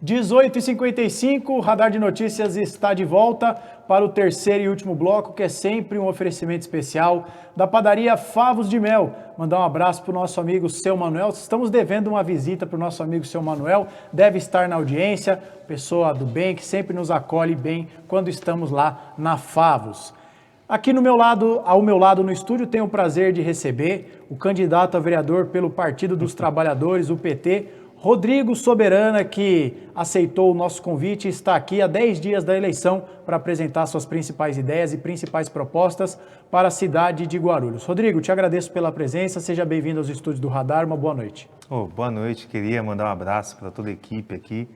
18h55, o Radar de Notícias está de volta para o terceiro e último bloco, que é sempre um oferecimento especial da padaria Favos de Mel. Mandar um abraço para o nosso amigo Seu Manuel. Estamos devendo uma visita para o nosso amigo Seu Manuel, deve estar na audiência, pessoa do bem que sempre nos acolhe bem quando estamos lá na Favos. Aqui ao meu lado no estúdio, tenho o prazer de receber o candidato a vereador pelo Partido dos Trabalhadores, o PT, Rodrigo Soberana, que aceitou o nosso convite e está aqui há 10 dias da eleição para apresentar suas principais ideias e principais propostas para a cidade de Guarulhos. Rodrigo, te agradeço pela presença, seja bem-vindo aos estúdios do Radar, uma boa noite. Boa noite, queria mandar um abraço para toda a equipe aqui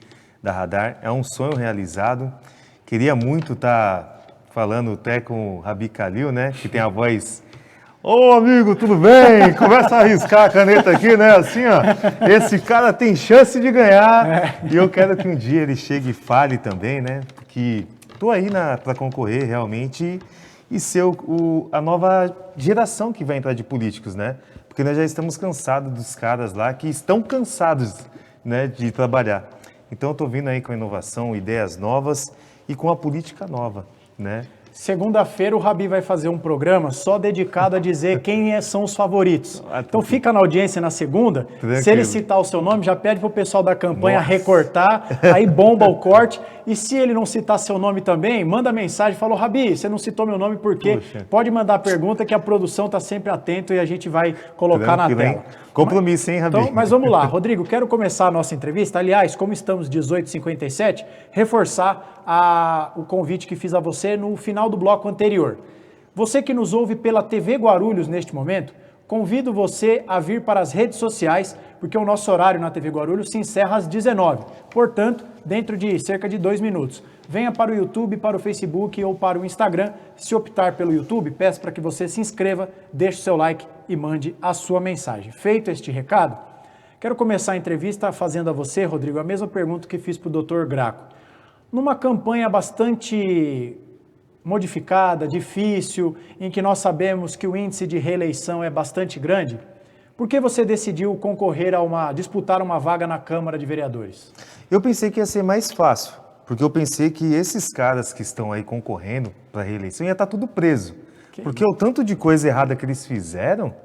da Radar, é um sonho realizado, queria muito estar falando até com o Rabi Khalil, né, que tem a voz... Ô amigo, tudo bem? Começa a arriscar a caneta aqui, né? Assim, ó, esse cara tem chance de ganhar. E eu quero que um dia ele chegue e fale também, né? Porque tô aí para concorrer realmente e ser a nova geração que vai entrar de políticos, né? Porque nós já estamos cansados dos caras lá que estão cansados, né, de trabalhar. Então eu tô vindo aí com inovação, ideias novas e com a política nova, né? Segunda-feira o Rabi vai fazer um programa só dedicado a dizer quem são os favoritos. Então fica na audiência na segunda, tranquilo. Se ele citar o seu nome, já pede para o pessoal da campanha recortar, aí bomba o corte. E se ele não citar seu nome também, manda mensagem, fala, Rabi, você não citou meu nome por quê? Poxa. Pode mandar a pergunta que a produção está sempre atento e a gente vai colocar na tela. Hein? Compromisso, hein, Rabi? Então, mas vamos lá, Rodrigo, quero começar a nossa entrevista. Aliás, como estamos 18h57, reforçar o convite que fiz a você no final do bloco anterior. Você que nos ouve pela TV Guarulhos neste momento, convido você a vir para as redes sociais, porque o nosso horário na TV Guarulhos se encerra às 19h. Portanto, dentro de cerca de 2 minutos. Venha para o YouTube, para o Facebook ou para o Instagram. Se optar pelo YouTube, peço para que você se inscreva, deixe o seu like e mande a sua mensagem. Feito este recado, quero começar a entrevista fazendo a você, Rodrigo, a mesma pergunta que fiz para o Dr. Graco. Numa campanha bastante modificada, difícil, em que nós sabemos que o índice de reeleição é bastante grande, por que você decidiu concorrer disputar uma vaga na Câmara de Vereadores? Eu pensei que ia ser mais fácil, porque eu pensei que esses caras que estão aí concorrendo para a reeleição ia estar tudo preso. Porque o tanto de coisa errada que eles fizeram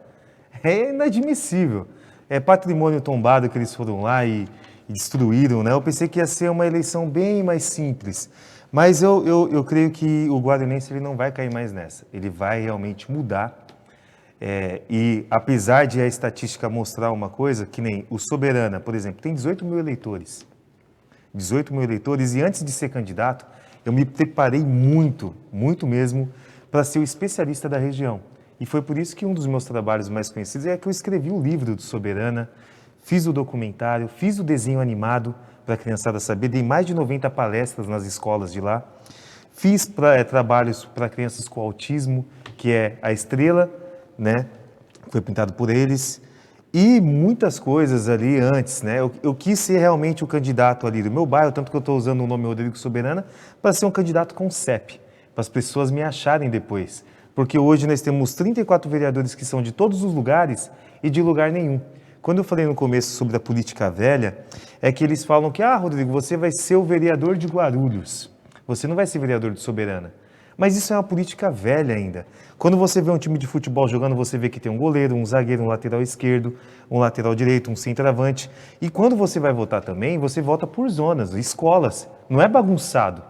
é inadmissível. É patrimônio tombado que eles foram lá e destruíram, né? Eu pensei que ia ser uma eleição bem mais simples. Mas eu creio que o guarulhense ele não vai cair mais nessa. Ele vai realmente mudar. E apesar de a estatística mostrar uma coisa, que nem o Soberana, por exemplo, tem 18 mil eleitores. 18 mil eleitores. E antes de ser candidato, eu me preparei muito, muito mesmo, para ser o especialista da região. E foi por isso que um dos meus trabalhos mais conhecidos é que eu escrevi o livro do Soberana, fiz o documentário, fiz o desenho animado para a criançada saber, dei mais de 90 palestras nas escolas de lá, fiz trabalhos para crianças com autismo, que é a Estrela, né? Foi pintado por eles, e muitas coisas ali antes, né? Eu quis ser realmente o candidato ali do meu bairro, tanto que eu estou usando o nome Rodrigo Soberana, para ser um candidato com CEP, para as pessoas me acharem depois. Porque hoje nós temos 34 vereadores que são de todos os lugares e de lugar nenhum. Quando eu falei no começo sobre a política velha, é que eles falam que, Rodrigo, você vai ser o vereador de Guarulhos. Você não vai ser vereador de Soberana. Mas isso é uma política velha ainda. Quando você vê um time de futebol jogando, você vê que tem um goleiro, um zagueiro, um lateral esquerdo, um lateral direito, um centroavante. E quando você vai votar também, você vota por zonas, escolas. Não é bagunçado.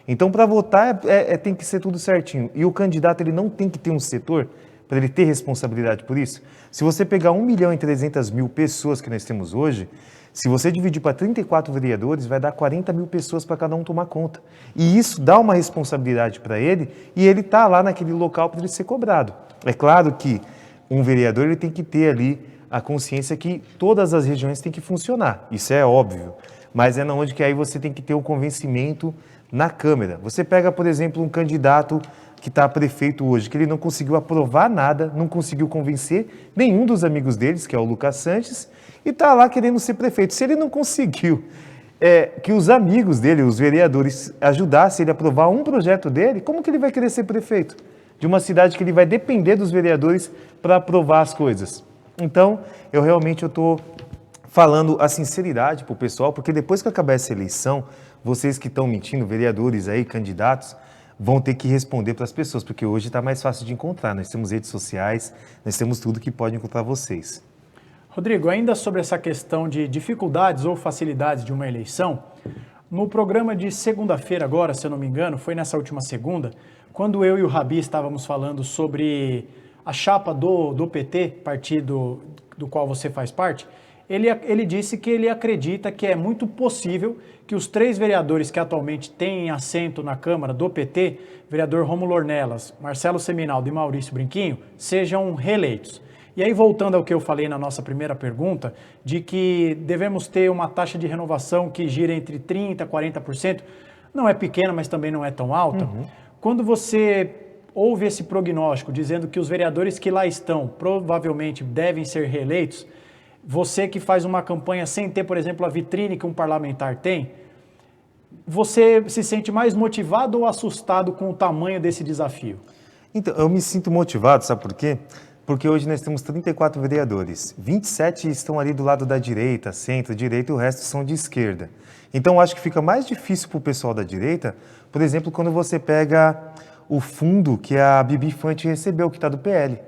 Então, para votar, tem que ser tudo certinho. E o candidato ele não tem que ter um setor para ele ter responsabilidade por isso. Se você pegar 1.300.000 pessoas que nós temos hoje, se você dividir para 34 vereadores, vai dar 40 mil pessoas para cada um tomar conta. E isso dá uma responsabilidade para ele e ele está lá naquele local para ele ser cobrado. É claro que um vereador ele tem que ter ali a consciência que todas as regiões têm que funcionar. Isso é óbvio. Mas é na onde que aí você tem que ter o convencimento na Câmara. Você pega, por exemplo, um candidato que está prefeito hoje, que ele não conseguiu aprovar nada, não conseguiu convencer nenhum dos amigos deles, que é o Lucas Sanches, e está lá querendo ser prefeito. Se ele não conseguiu que os amigos dele, os vereadores, ajudassem ele a aprovar um projeto dele, como que ele vai querer ser prefeito? De uma cidade que ele vai depender dos vereadores para aprovar as coisas. Então, eu realmente estou falando a sinceridade para o pessoal, porque depois que acabar essa eleição, vocês que estão mentindo, vereadores aí, candidatos, vão ter que responder para as pessoas, porque hoje está mais fácil de encontrar. Nós temos redes sociais, nós temos tudo que pode encontrar vocês. Rodrigo, ainda sobre essa questão de dificuldades ou facilidades de uma eleição, no programa de segunda-feira agora, se eu não me engano, foi nessa última segunda, quando eu e o Rabi estávamos falando sobre a chapa do PT, partido do qual você faz parte, ele disse que ele acredita que é muito possível que os 3 vereadores que atualmente têm assento na Câmara do PT, vereador Rômulo Ornelas, Marcelo Seminaldo e Maurício Brinquinho, sejam reeleitos. E aí, voltando ao que eu falei na nossa primeira pergunta, de que devemos ter uma taxa de renovação que gira entre 30% e 40%, não é pequena, mas também não é tão alta. Quando você ouve esse prognóstico dizendo que os vereadores que lá estão provavelmente devem ser reeleitos, você que faz uma campanha sem ter, por exemplo, a vitrine que um parlamentar tem, você se sente mais motivado ou assustado com o tamanho desse desafio? Então, eu me sinto motivado, sabe por quê? Porque hoje nós temos 34 vereadores, 27 estão ali do lado da direita, centro-direita, e o resto são de esquerda. Então, acho que fica mais difícil para o pessoal da direita, por exemplo, quando você pega o fundo que a Bibi Fante recebeu, que está do PL.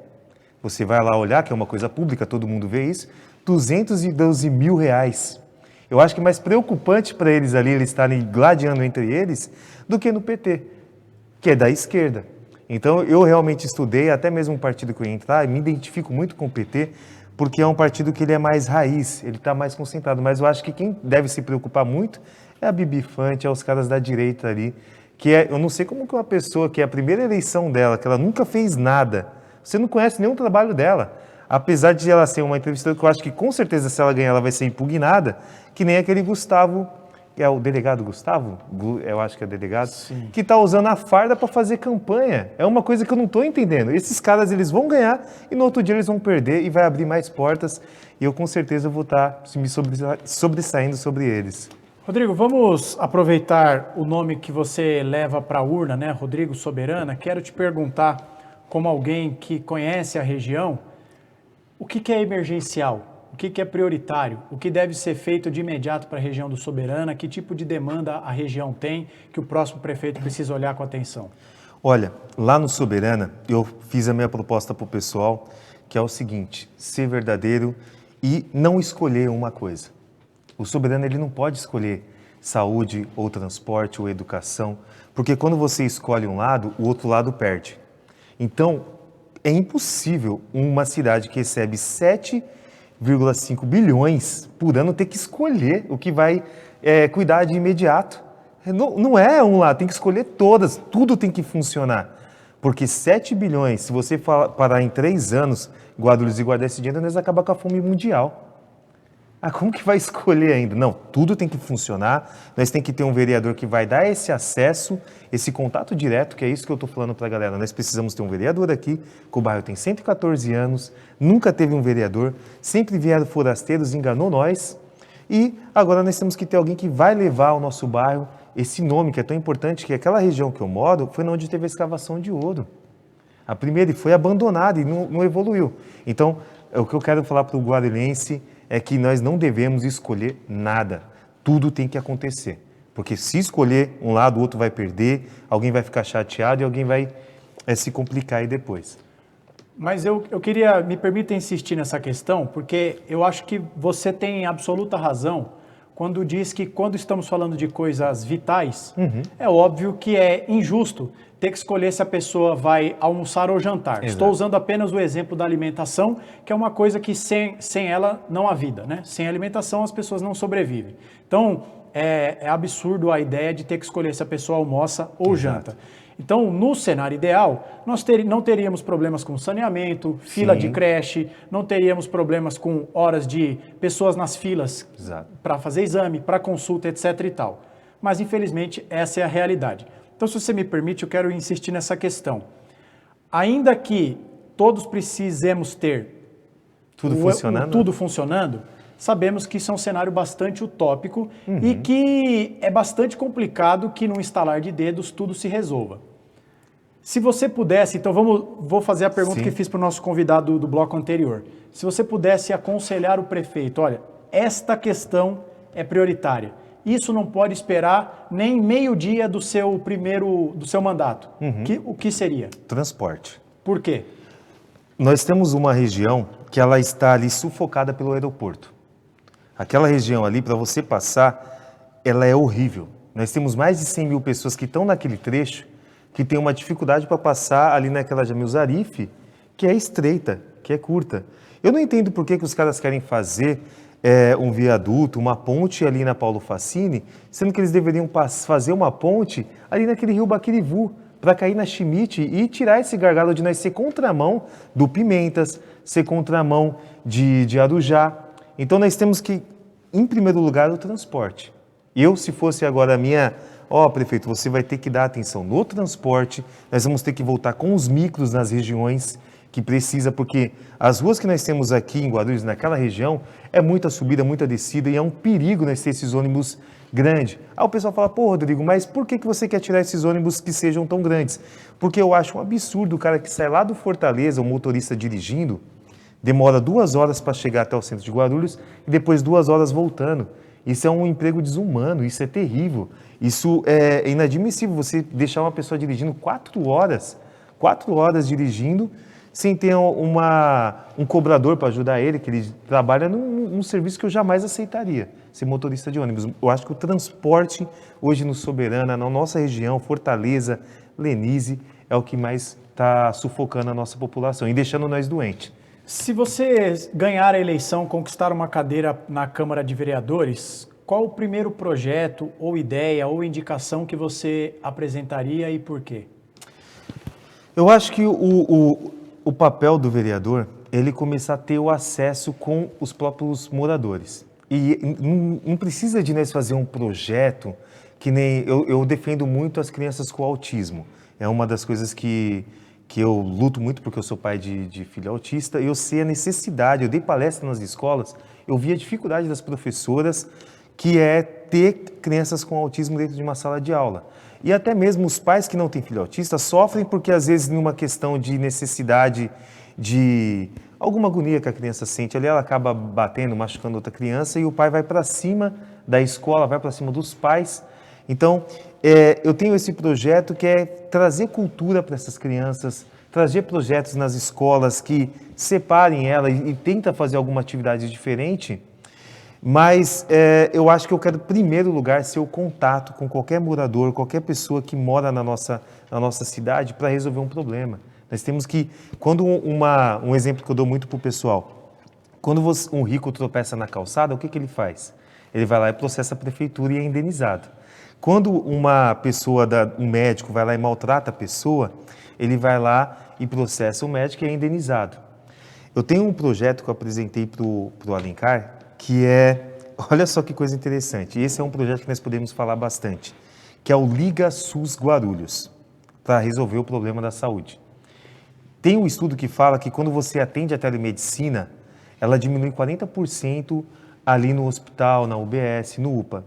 Você vai lá olhar, que é uma coisa pública, todo mundo vê isso, R$212 mil. Eu acho que é mais preocupante para eles ali, eles estarem gladiando entre eles, do que no PT, que é da esquerda. Então, eu realmente estudei, até mesmo um partido que eu ia entrar, e me identifico muito com o PT, porque é um partido que ele é mais raiz, ele está mais concentrado. Mas eu acho que quem deve se preocupar muito é a Bibi Fante, é os caras da direita ali, que é, eu não sei como que uma pessoa, que é a primeira eleição dela, que ela nunca fez nada, você não conhece nenhum trabalho dela, apesar de ela ser uma entrevistadora, que eu acho que com certeza se ela ganhar ela vai ser impugnada, que nem aquele Gustavo, é o delegado Gustavo, eu acho que é delegado, sim, que está usando a farda para fazer campanha. É uma coisa que eu não estou entendendo. Esses caras, eles vão ganhar e no outro dia eles vão perder e vai abrir mais portas e eu com certeza vou estar me sobressaindo sobre eles. Rodrigo, vamos aproveitar o nome que você leva para a urna, né? Rodrigo Soberana. Quero te perguntar, como alguém que conhece a região, o que é emergencial? O que é prioritário? O que deve ser feito de imediato para a região do Soberana? Que tipo de demanda a região tem que o próximo prefeito precisa olhar com atenção? Olha, lá no Soberana, eu fiz a minha proposta para o pessoal, que é o seguinte: ser verdadeiro e não escolher uma coisa. O Soberana, ele não pode escolher saúde ou transporte ou educação, porque quando você escolhe um lado, o outro lado perde. Então, é impossível uma cidade que recebe 7,5 bilhões por ano ter que escolher o que vai cuidar de imediato. Não é um lá, tem que escolher todas, tudo tem que funcionar. Porque 7 bilhões, se você parar em 3 anos, Guarulhos e guardar esse dinheiro, nós acabamos com a fome mundial. Ah, como que vai escolher ainda? Não, tudo tem que funcionar, nós tem que ter um vereador que vai dar esse acesso, esse contato direto, que é isso que eu estou falando para a galera. Nós precisamos ter um vereador aqui, que o bairro tem 114 anos, nunca teve um vereador, sempre vieram forasteiros, enganou nós, e agora nós temos que ter alguém que vai levar ao nosso bairro esse nome que é tão importante, que aquela região que eu moro foi onde teve a escavação de ouro. A primeira foi abandonada e não evoluiu. Então, o que eu quero falar para o guarulhense é que nós não devemos escolher nada. Tudo tem que acontecer. Porque se escolher um lado, o outro vai perder, alguém vai ficar chateado e alguém vai se complicar aí depois. Mas eu queria, me permita insistir nessa questão, porque eu acho que você tem absoluta razão quando diz que quando estamos falando de coisas vitais, é óbvio que é injusto ter que escolher se a pessoa vai almoçar ou jantar. Exato. Estou usando apenas o exemplo da alimentação, que é uma coisa que sem ela não há vida, né? Sem alimentação as pessoas não sobrevivem. Então, é absurdo a ideia de ter que escolher se a pessoa almoça ou janta. Então, no cenário ideal, nós não teríamos problemas com saneamento, fila de creche, não teríamos problemas com horas de pessoas nas filas para fazer exame, para consulta, etc. e tal. Mas, infelizmente, essa é a realidade. Então, se você me permite, eu quero insistir nessa questão. Ainda que todos precisemos ter tudo funcionando, sabemos que isso é um cenário bastante utópico e que é bastante complicado que num estalar de dedos tudo se resolva. Se você pudesse, então vou fazer a pergunta que fiz para o nosso convidado do bloco anterior. Se você pudesse aconselhar o prefeito, olha, esta questão é prioritária. Isso não pode esperar nem meio-dia do seu mandato. O que seria? Transporte. Por quê? Nós temos uma região que ela está ali sufocada pelo aeroporto. Aquela região ali, para você passar, ela é horrível. Nós temos mais de 100 mil pessoas que estão naquele trecho, que tem uma dificuldade para passar ali naquela Jamil Zarif, que é estreita, que é curta. Eu não entendo por que os caras querem fazer um viaduto, uma ponte ali na Paulo Facchini, sendo que eles deveriam fazer uma ponte ali naquele rio Baquirivu, para cair na Schmidt e tirar esse gargalo de nós ser contramão do Pimentas, ser contramão de Arujá. Então nós temos que, em primeiro lugar, o transporte. Eu, se fosse agora a minha... prefeito, você vai ter que dar atenção no transporte, nós vamos ter que voltar com os micros nas regiões que precisa, porque as ruas que nós temos aqui em Guarulhos, naquela região, é muita subida, muita descida, e é um perigo nós ter esses ônibus grandes. Aí o pessoal fala, Rodrigo, mas por que você quer tirar esses ônibus que sejam tão grandes? Porque eu acho um absurdo o cara que sai lá do Fortaleza, o motorista dirigindo, demora 2 horas para chegar até o centro de Guarulhos, e depois 2 horas voltando. Isso é um emprego desumano, isso é terrível. Isso é inadmissível, você deixar uma pessoa dirigindo 4 horas dirigindo, sem ter um cobrador para ajudar ele, que ele trabalha num serviço que eu jamais aceitaria, ser motorista de ônibus. Eu acho que o transporte hoje no Soberana, na nossa região, Fortaleza, Lenise, é o que mais está sufocando a nossa população e deixando nós doentes. Se você ganhar a eleição, conquistar uma cadeira na Câmara de Vereadores, qual o primeiro projeto, ou ideia, ou indicação que você apresentaria e por quê? Eu acho que o papel do vereador, ele começar a ter o acesso com os próprios moradores. E não precisa de nós fazer um projeto que nem... Eu defendo muito as crianças com autismo. É uma das coisas que eu luto muito, porque eu sou pai de filho autista, e eu sei a necessidade, eu dei palestra nas escolas, eu vi a dificuldade das professoras, que é ter crianças com autismo dentro de uma sala de aula. E até mesmo os pais que não têm filho autista sofrem porque, às vezes, numa questão de necessidade de alguma agonia que a criança sente ali, ela acaba batendo, machucando outra criança, e o pai vai para cima da escola, vai para cima dos pais. Então, eu tenho esse projeto que é trazer cultura para essas crianças, trazer projetos nas escolas que separem ela e tenta fazer alguma atividade diferente, mas eu acho que eu quero, em primeiro lugar, ser o contato com qualquer morador, qualquer pessoa que mora na nossa cidade para resolver um problema. Nós temos que, quando um exemplo que eu dou muito para o pessoal, quando um rico tropeça na calçada, o que ele faz? Ele vai lá e processa a prefeitura e é indenizado. Quando uma pessoa, um médico, vai lá e maltrata a pessoa, ele vai lá e processa o médico e é indenizado. Eu tenho um projeto que eu apresentei para o Alencar, que olha só que coisa interessante, esse é um projeto que nós podemos falar bastante, que é o Liga SUS Guarulhos, para resolver o problema da saúde. Tem um estudo que fala que quando você atende a telemedicina, ela diminui 40% ali no hospital, na UBS, no UPA.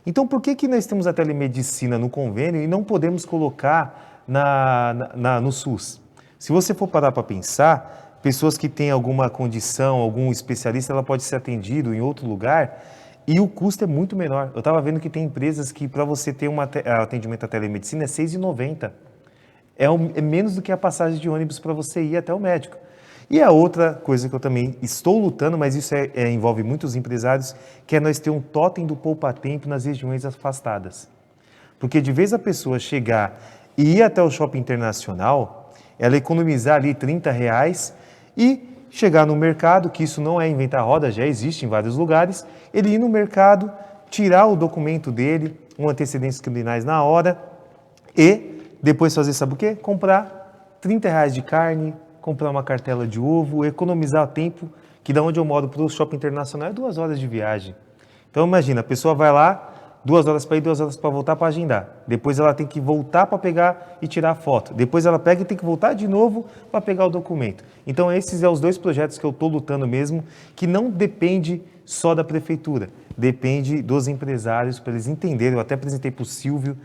Então, por que nós temos a telemedicina no convênio e não podemos colocar no SUS? Se você for parar para pensar, pessoas que têm alguma condição, algum especialista, ela pode ser atendido em outro lugar e o custo é muito menor. Eu estava vendo que tem empresas que, para você ter um atendimento à telemedicina, é R$ 6,90. É menos do que a passagem de ônibus para você ir até o médico. E a outra coisa que eu também estou lutando, mas isso envolve muitos empresários, que é nós ter um totem do poupa-tempo nas regiões afastadas. Porque de vez a pessoa chegar e ir até o shopping internacional, ela economizar ali R$30 e chegar no mercado, que isso não é inventar roda, já existe em vários lugares, ele ir no mercado, tirar o documento dele, um antecedentes criminais na hora e depois fazer, sabe o quê? Comprar R$30 de carne, comprar uma cartela de ovo, economizar tempo, que da onde eu moro para o shopping internacional é 2 horas de viagem. Então imagina, a pessoa vai lá, 2 horas para ir, 2 horas para voltar para agendar. Depois ela tem que voltar para pegar e tirar a foto. Depois ela pega e tem que voltar de novo para pegar o documento. Então esses são os 2 projetos que eu estou lutando mesmo, que não depende só da prefeitura, depende dos empresários, para eles entenderem. Eu até apresentei para o Silvio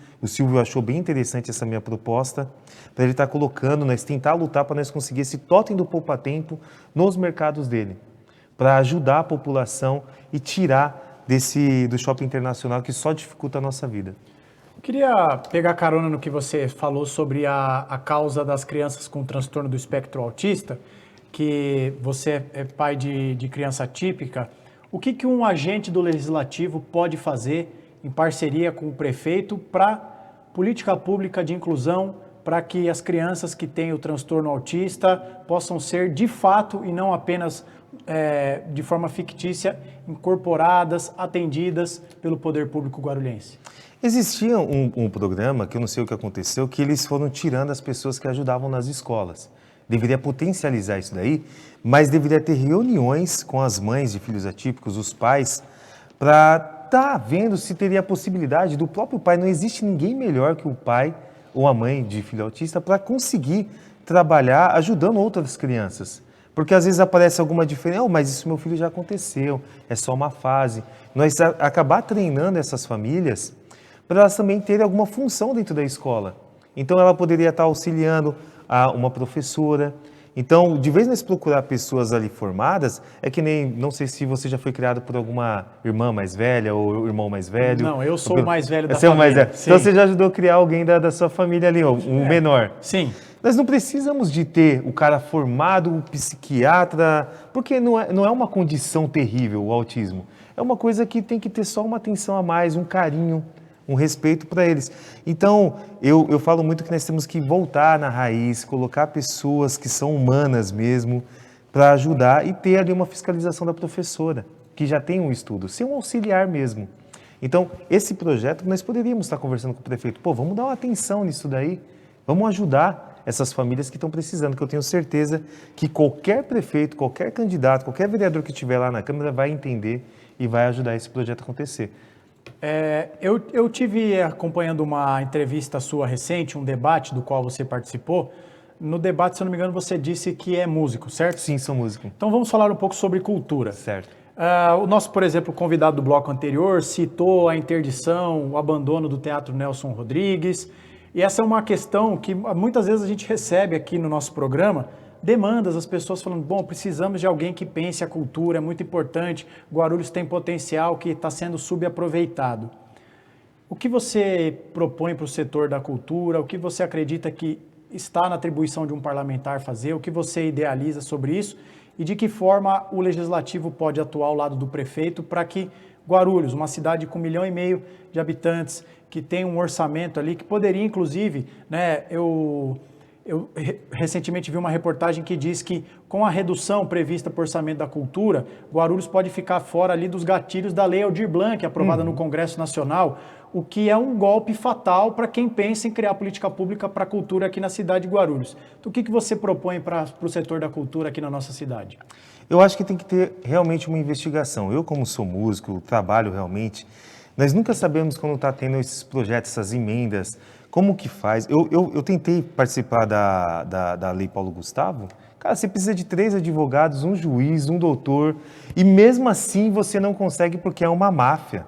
achou bem interessante essa minha proposta, para ele estar colocando, nós tentar lutar para nós conseguir esse totem do poupa-tempo nos mercados dele, para ajudar a população e tirar do shopping internacional que só dificulta a nossa vida. Eu queria pegar carona no que você falou sobre a causa das crianças com transtorno do espectro autista, que você é pai de criança atípica. O que um agente do Legislativo pode fazer em parceria com o prefeito para política pública de inclusão, para que as crianças que têm o transtorno autista possam ser de fato e não apenas de forma fictícia incorporadas, atendidas pelo poder público guarulhense? Existia um programa, que eu não sei o que aconteceu, que eles foram tirando as pessoas que ajudavam nas escolas. Deveria potencializar isso daí, mas deveria ter reuniões com as mães de filhos atípicos, os pais, para estar vendo se teria a possibilidade do próprio pai. Não existe ninguém melhor que o pai ou a mãe de filho autista para conseguir trabalhar ajudando outras crianças. Porque às vezes aparece alguma diferença, mas isso meu filho já aconteceu, é só uma fase. Nós acabar treinando essas famílias para elas também terem alguma função dentro da escola. Então ela poderia estar auxiliando uma professora. Então, de vez em nós procurar pessoas ali formadas, é que nem, não sei se você já foi criado por alguma irmã mais velha ou irmão mais velho. Não, eu sou o mais velho da família. Você é o mais velho. Sim. Então você já ajudou a criar alguém da sua família ali, menor. Sim. Nós não precisamos de ter o cara formado, o psiquiatra, porque não é uma condição terrível o autismo. É uma coisa que tem que ter só uma atenção a mais, um carinho, um respeito para eles. Então, eu falo muito que nós temos que voltar na raiz, colocar pessoas que são humanas mesmo, para ajudar e ter ali uma fiscalização da professora, que já tem um estudo, ser um auxiliar mesmo. Então, esse projeto, nós poderíamos estar conversando com o prefeito, vamos dar uma atenção nisso daí, vamos ajudar essas famílias que estão precisando, que eu tenho certeza que qualquer prefeito, qualquer candidato, qualquer vereador que estiver lá na Câmara vai entender e vai ajudar esse projeto a acontecer. Eu tive acompanhando uma entrevista sua recente, um debate do qual você participou. No debate, se eu não me engano, você disse que é músico, certo? Sim, sou músico. Então vamos falar um pouco sobre cultura. Certo. O nosso, por exemplo, convidado do bloco anterior citou a interdição, o abandono do Teatro Nelson Rodrigues. E essa é uma questão que muitas vezes a gente recebe aqui no nosso programa, demandas, as pessoas falando, precisamos de alguém que pense a cultura, é muito importante, Guarulhos tem potencial que está sendo subaproveitado. O que você propõe para o setor da cultura, o que você acredita que está na atribuição de um parlamentar fazer, o que você idealiza sobre isso e de que forma o Legislativo pode atuar ao lado do prefeito para que Guarulhos, uma cidade com 1,5 milhão de habitantes, que tem um orçamento ali, que poderia, inclusive, eu recentemente vi uma reportagem que diz que com a redução prevista por orçamento da cultura, Guarulhos pode ficar fora ali dos gatilhos da Lei Aldir Blanc, aprovada no Congresso Nacional, o que é um golpe fatal para quem pensa em criar política pública para a cultura aqui na cidade de Guarulhos. Então, o que você propõe para o setor da cultura aqui na nossa cidade? Eu acho que tem que ter realmente uma investigação. Eu, como sou músico, trabalho realmente, nós nunca sabemos quando está tendo esses projetos, essas emendas, como que faz. Eu tentei participar da Lei Paulo Gustavo. Cara, você precisa de 3 advogados, um juiz, um doutor, e mesmo assim você não consegue porque é uma máfia.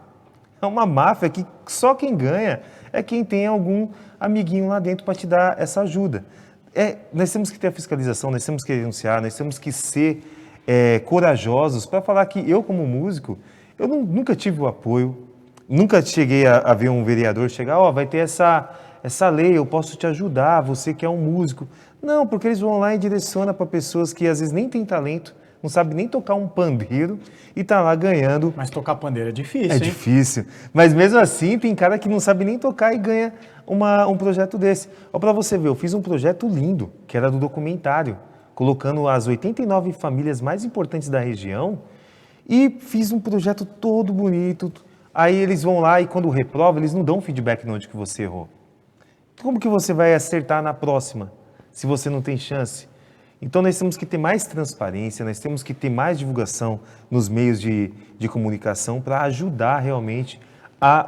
É uma máfia que só quem ganha é quem tem algum amiguinho lá dentro para te dar essa ajuda. Nós temos que ter a fiscalização, nós temos que denunciar, nós temos que ser corajosos para falar que eu, como músico, eu nunca tive o apoio, nunca cheguei a ver um vereador chegar, vai ter essa lei, eu posso te ajudar, você que é um músico. Não, porque eles vão lá e direcionam para pessoas que às vezes nem têm talento, não sabem nem tocar um pandeiro e tá lá ganhando. Mas tocar pandeiro é difícil, hein? É difícil. Mas mesmo assim, tem cara que não sabe nem tocar e ganha um projeto desse. Ó, para você ver, eu fiz um projeto lindo, que era do documentário, colocando as 89 famílias mais importantes da região e fiz um projeto todo bonito. Aí eles vão lá e quando reprova, eles não dão feedback onde que você errou. Como que você vai acertar na próxima, se você não tem chance? Então nós temos que ter mais transparência, nós temos que ter mais divulgação nos meios de comunicação para ajudar realmente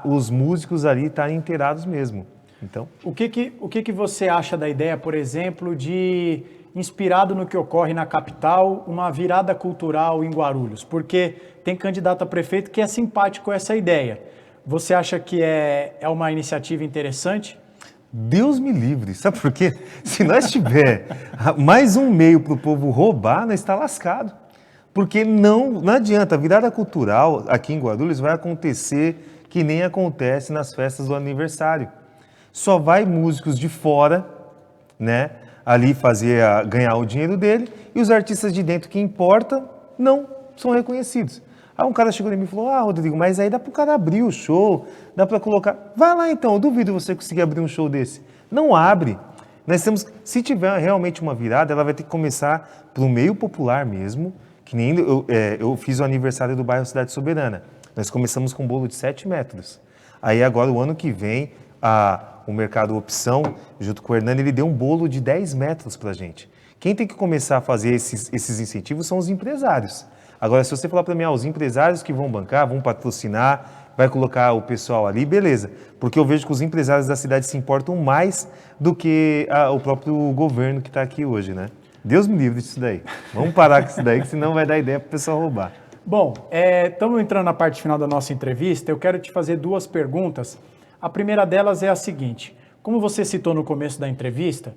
os músicos ali estarem inteirados mesmo. Então, o que você acha da ideia, por exemplo, de, inspirado no que ocorre na capital, uma virada cultural em Guarulhos? Porque tem candidato a prefeito que é simpático com essa ideia. Você acha que é uma iniciativa interessante? Deus me livre, sabe por quê? Se nós tiver mais um meio para o povo roubar, nós está lascado. Porque não adianta, a virada cultural aqui em Guarulhos vai acontecer que nem acontece nas festas do aniversário. Só vai músicos de fora, né, ali ganhar o dinheiro dele, e os artistas de dentro que importa não são reconhecidos. Aí um cara chegou em mim e falou, Rodrigo, mas aí dá pro cara abrir o show, dá para colocar... Vai lá então, eu duvido você conseguir abrir um show desse. Não abre. Nós temos, se tiver realmente uma virada, ela vai ter que começar pro meio popular mesmo, que nem eu fiz o aniversário do bairro Cidade Soberana. Nós começamos com um bolo de 7 metros. Aí agora, o ano que vem, o Mercado Opção, junto com o Hernani, ele deu um bolo de 10 metros pra gente. Quem tem que começar a fazer esses incentivos são os empresários. Agora, se você falar para mim, os empresários que vão bancar, vão patrocinar, vai colocar o pessoal ali, beleza. Porque eu vejo que os empresários da cidade se importam mais do que o próprio governo que está aqui hoje, né? Deus me livre disso daí. Vamos parar com isso daí, que senão vai dar ideia para o pessoal roubar. Bom, estamos entrando na parte final da nossa entrevista. Eu quero te fazer 2 perguntas. A primeira delas é a seguinte. Como você citou no começo da entrevista,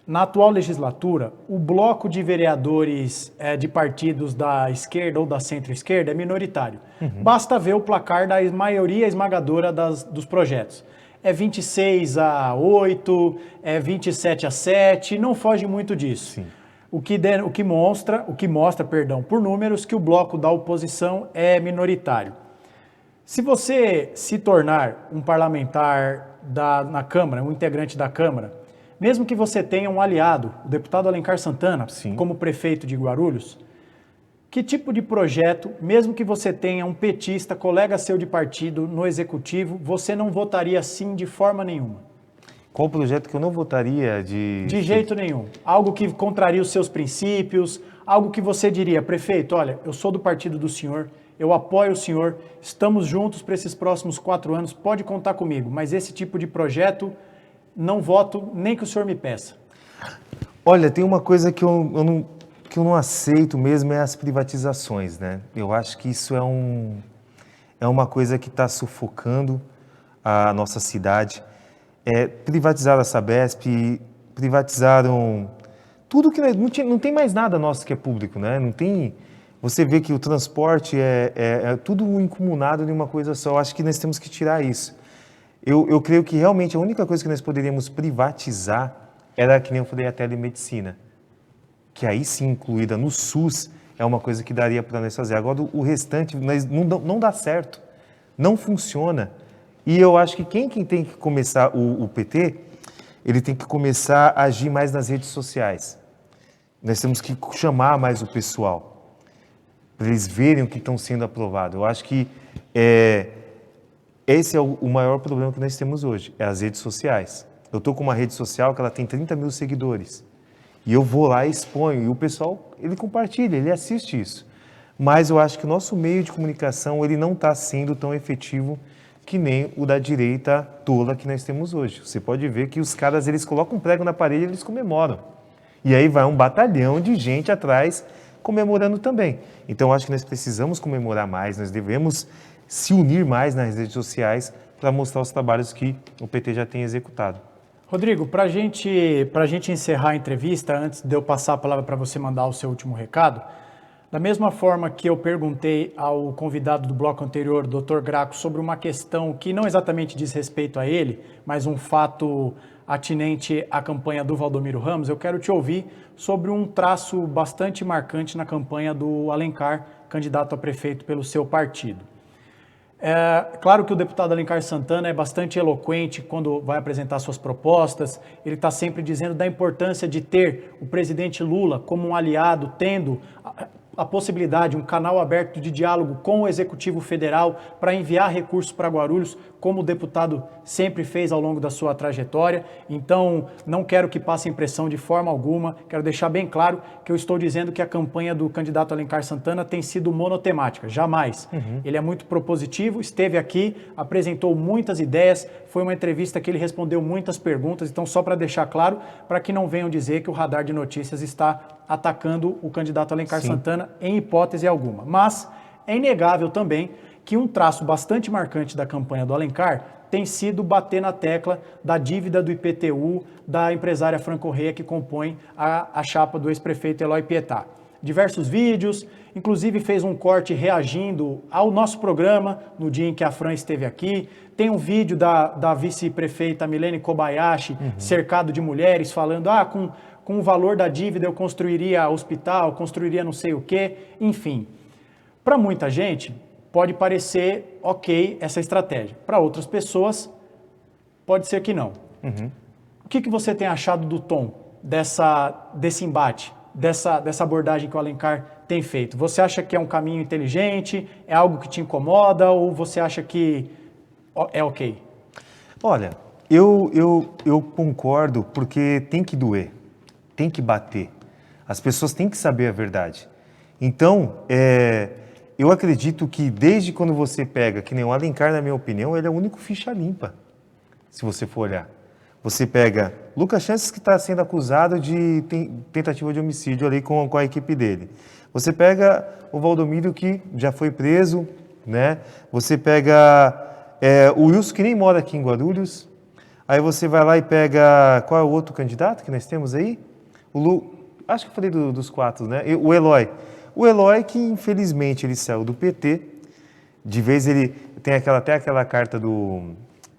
na atual legislatura, o bloco de vereadores de partidos da esquerda ou da centro-esquerda é minoritário. Basta ver o placar da maioria esmagadora dos projetos. É 26-8, é 27-7, não foge muito disso. Sim. O que mostra, por números, que o bloco da oposição é minoritário. Se você se tornar um parlamentar na Câmara, um integrante da Câmara, mesmo que você tenha um aliado, o deputado Alencar Santana, Sim, como prefeito de Guarulhos, que tipo de projeto, mesmo que você tenha um petista, colega seu de partido no executivo, você não votaria sim de forma nenhuma? Qual projeto que eu não votaria de... De jeito nenhum. Algo que contraria os seus princípios, algo que você diria, prefeito, olha, eu sou do partido do senhor, eu apoio o senhor, estamos juntos para esses próximos 4 anos, pode contar comigo, mas esse tipo de projeto... não voto nem que o senhor me peça. Olha, tem uma coisa que eu não aceito mesmo, é as privatizações, né? Eu acho que isso é uma coisa que está sufocando a nossa cidade. Privatizaram a Sabesp, privatizaram tudo que... Não tem mais nada nosso que é público, né? Não tem... Você vê que o transporte é tudo incomunado em uma coisa só. Eu acho que nós temos que tirar isso. Eu creio que realmente a única coisa que nós poderíamos privatizar era, que nem eu falei, a telemedicina. Que aí sim, incluída no SUS, é uma coisa que daria para nós fazer. Agora, o restante não dá certo, não funciona. E eu acho que quem tem que começar, o PT, ele tem que começar a agir mais nas redes sociais. Nós temos que chamar mais o pessoal, para eles verem o que estão sendo aprovado. Eu acho que esse é o maior problema que nós temos hoje, é as redes sociais. Eu estou com uma rede social que ela tem 30 mil seguidores. E eu vou lá e exponho, e o pessoal, ele compartilha, ele assiste isso. Mas eu acho que o nosso meio de comunicação, ele não está sendo tão efetivo que nem o da direita tola que nós temos hoje. Você pode ver que os caras, eles colocam um prego na parede e eles comemoram. E aí vai um batalhão de gente atrás comemorando também. Então, eu acho que nós precisamos comemorar mais, nós devemos se unir mais nas redes sociais para mostrar os trabalhos que o PT já tem executado. Rodrigo, para a gente encerrar a entrevista, antes de eu passar a palavra para você mandar o seu último recado, da mesma forma que eu perguntei ao convidado do bloco anterior, Dr. Graco, sobre uma questão que não exatamente diz respeito a ele, mas um fato atinente à campanha do Valdomiro Ramos, eu quero te ouvir sobre um traço bastante marcante na campanha do Alencar, candidato a prefeito pelo seu partido. Claro que o deputado Alencar Santana é bastante eloquente quando vai apresentar suas propostas, ele está sempre dizendo da importância de ter o presidente Lula como um aliado, tendo a possibilidade, um canal aberto de diálogo com o Executivo Federal para enviar recursos para Guarulhos, como o deputado sempre fez ao longo da sua trajetória. Então, não quero que passe a impressão de forma alguma, quero deixar bem claro que eu estou dizendo que a campanha do candidato Alencar Santana tem sido monotemática, jamais. Ele é muito propositivo, esteve aqui, apresentou muitas ideias, foi uma entrevista que ele respondeu muitas perguntas, então só para deixar claro, para que não venham dizer que o Radar de Notícias está atacando o candidato Alencar Santana em hipótese alguma. Mas é inegável também que um traço bastante marcante da campanha do Alencar tem sido bater na tecla da dívida do IPTU da empresária Fran Correia que compõe a chapa do ex-prefeito Eloy Pietá. diversos vídeos, inclusive fez um corte reagindo ao nosso programa no dia em que a Fran esteve aqui. Tem um vídeo da vice-prefeita Milene Kobayashi, cercado de mulheres, falando, com o valor da dívida eu construiria hospital, construiria não sei o quê, enfim. Para muita gente, pode parecer ok essa estratégia. Para outras pessoas, pode ser que não. O que você tem achado do tom desse embate, dessa abordagem que o Alencar tem feito? Você acha que é um caminho inteligente, é algo que te incomoda ou você acha que é ok? Olha, eu concordo porque tem que doer, tem que bater. As pessoas têm que saber a verdade. Então, eu acredito que desde quando você pega, que nem o Alencar, na minha opinião, ele é o único ficha limpa, se você for olhar. Você pega Lucas Chances, que está sendo acusado de tentativa de homicídio ali com a equipe dele. Você pega o Valdomiro, que já foi preso, né? Você pega o Wilson, que nem mora aqui em Guarulhos. Aí você vai lá e pega... Qual é o outro candidato que nós temos aí? Acho que eu falei dos 4, né? O Eloy. O Eloy, que infelizmente ele saiu do PT. De vez ele tem até aquela carta do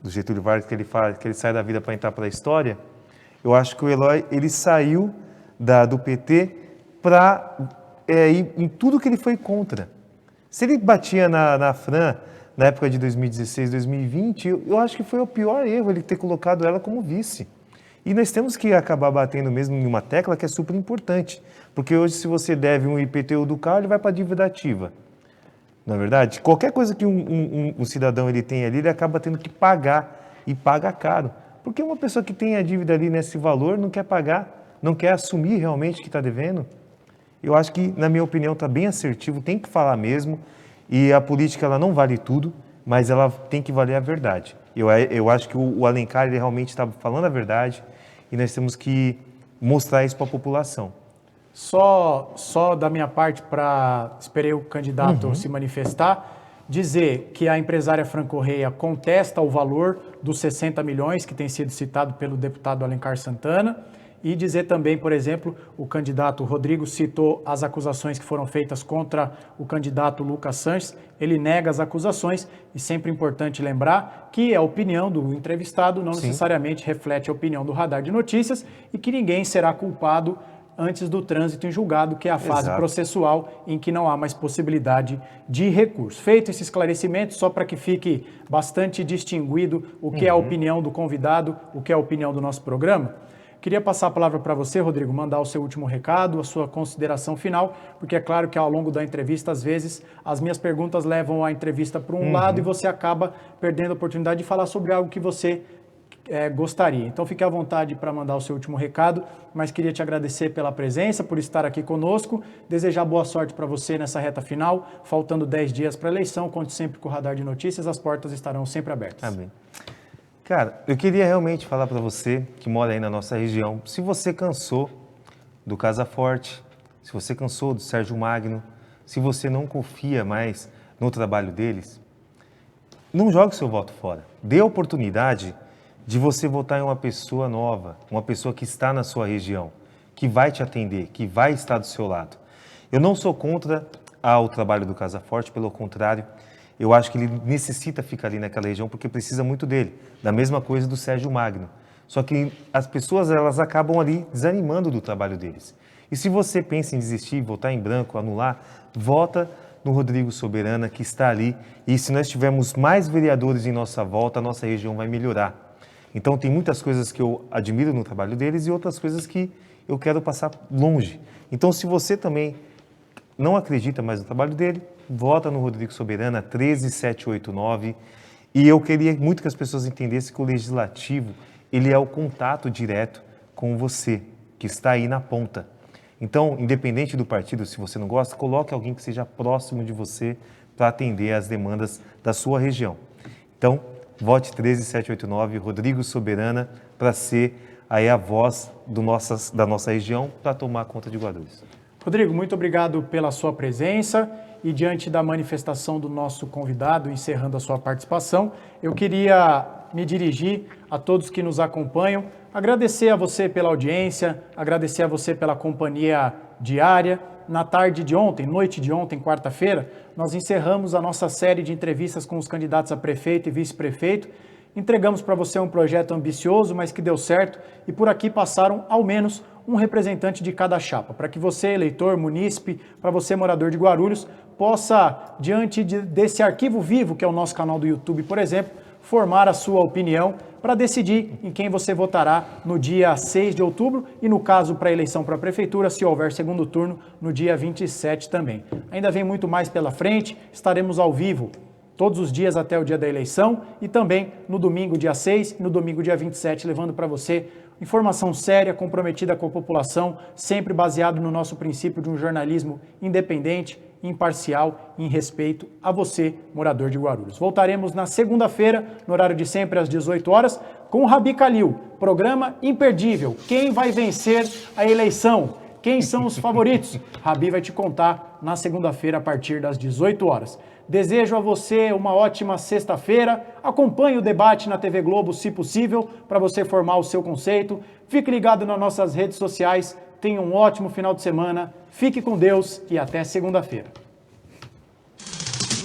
Getúlio Vargas que ele fala que ele sai da vida para entrar para a história. Eu acho que o Eloy ele saiu do PT para ir em tudo que ele foi contra. Se ele batia na Fran na época de 2016, 2020, eu acho que foi o pior erro ele ter colocado ela como vice. E nós temos que acabar batendo mesmo em uma tecla que é super importante, porque hoje se você deve um IPTU do carro, ele vai para a dívida ativa. Na verdade, qualquer coisa que um cidadão ele tem ali, ele acaba tendo que pagar, e paga caro. Porque uma pessoa que tem a dívida ali nesse valor não quer pagar, não quer assumir realmente que está devendo. Eu acho que, na minha opinião, está bem assertivo, tem que falar mesmo, e a política ela não vale tudo, mas ela tem que valer a verdade. Eu acho que o Alencar ele realmente estava falando a verdade, e nós temos que mostrar isso para a população. Só da minha parte, esperei o candidato se manifestar, dizer que a empresária Fran Correia contesta o valor dos 60 milhões que tem sido citado pelo deputado Alencar Santana e dizer também, por exemplo, o candidato Rodrigo citou as acusações que foram feitas contra o candidato Lucas Sanches, ele nega as acusações e sempre é importante lembrar que a opinião do entrevistado não necessariamente reflete a opinião do Radar de Notícias e que ninguém será culpado antes do trânsito em julgado, que é a fase processual em que não há mais possibilidade de recurso. Feito esse esclarecimento, só para que fique bastante distinguido o que é a opinião do convidado, o que é a opinião do nosso programa, queria passar a palavra para você, Rodrigo, mandar o seu último recado, a sua consideração final, porque é claro que ao longo da entrevista, às vezes, as minhas perguntas levam a entrevista para um lado e você acaba perdendo a oportunidade de falar sobre algo que você gostaria. Então fique à vontade para mandar o seu último recado, mas queria te agradecer pela presença, por estar aqui conosco, desejar boa sorte para você nessa reta final, faltando 10 dias para a eleição, conte sempre com o Radar de Notícias, as portas estarão sempre abertas. Amém. Cara, eu queria realmente falar para você que mora aí na nossa região, se você cansou do Casa Forte, se você cansou do Sérgio Magno, se você não confia mais no trabalho deles, não jogue seu voto fora. Dê a oportunidade de você votar em uma pessoa nova, uma pessoa que está na sua região, que vai te atender, que vai estar do seu lado. Eu não sou contra o trabalho do Casa Forte, pelo contrário, eu acho que ele necessita ficar ali naquela região porque precisa muito dele. Da mesma coisa do Sérgio Magno. Só que as pessoas elas acabam ali desanimando do trabalho deles. E se você pensa em desistir, votar em branco, anular, vota no Rodrigo Soberana, que está ali. E se nós tivermos mais vereadores em nossa volta, a nossa região vai melhorar. Então, tem muitas coisas que eu admiro no trabalho deles e outras coisas que eu quero passar longe. Então, se você também não acredita mais no trabalho dele, vota no Rodrigo Soberana, 13789. E eu queria muito que as pessoas entendessem que o Legislativo, ele é o contato direto com você, que está aí na ponta. Então, independente do partido, se você não gosta, coloque alguém que seja próximo de você para atender às demandas da sua região. Então, vote 13789, Rodrigo Soberana, para ser aí a voz da nossa região para tomar conta de Guarulhos. Rodrigo, muito obrigado pela sua presença e diante da manifestação do nosso convidado, encerrando a sua participação, eu queria me dirigir a todos que nos aacompanham, agradecer a você pela audiência, agradecer a você pela companhia diária, na tarde de ontem, noite de ontem, quarta-feira, nós encerramos a nossa série de entrevistas com os candidatos a prefeito e vice-prefeito. Entregamos para você um projeto ambicioso, mas que deu certo, e por aqui passaram ao menos um representante de cada chapa, para que você, eleitor, munícipe, para você, morador de Guarulhos, possa, diante desse arquivo vivo, que é o nosso canal do YouTube, por exemplo, formar a sua opinião para decidir em quem você votará no dia 6 de outubro e, no caso, para a eleição para a prefeitura, se houver segundo turno, no dia 27 também. Ainda vem muito mais pela frente, estaremos ao vivo todos os dias até o dia da eleição e também no domingo, dia 6 e no domingo, dia 27, levando para você informação séria, comprometida com a população, sempre baseado no nosso princípio de um jornalismo independente, imparcial, em respeito a você, morador de Guarulhos. Voltaremos na segunda-feira, no horário de sempre, às 18 horas, com o Rabi Kalil, programa imperdível. Quem vai vencer a eleição? Quem são os favoritos? Rabi vai te contar na segunda-feira, a partir das 18 horas. Desejo a você uma ótima sexta-feira. Acompanhe o debate na TV Globo, se possível, para você formar o seu conceito. Fique ligado nas nossas redes sociais. Tenha um ótimo final de semana. Fique com Deus e até segunda-feira.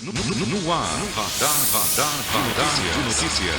No ar, Radar de Notícias.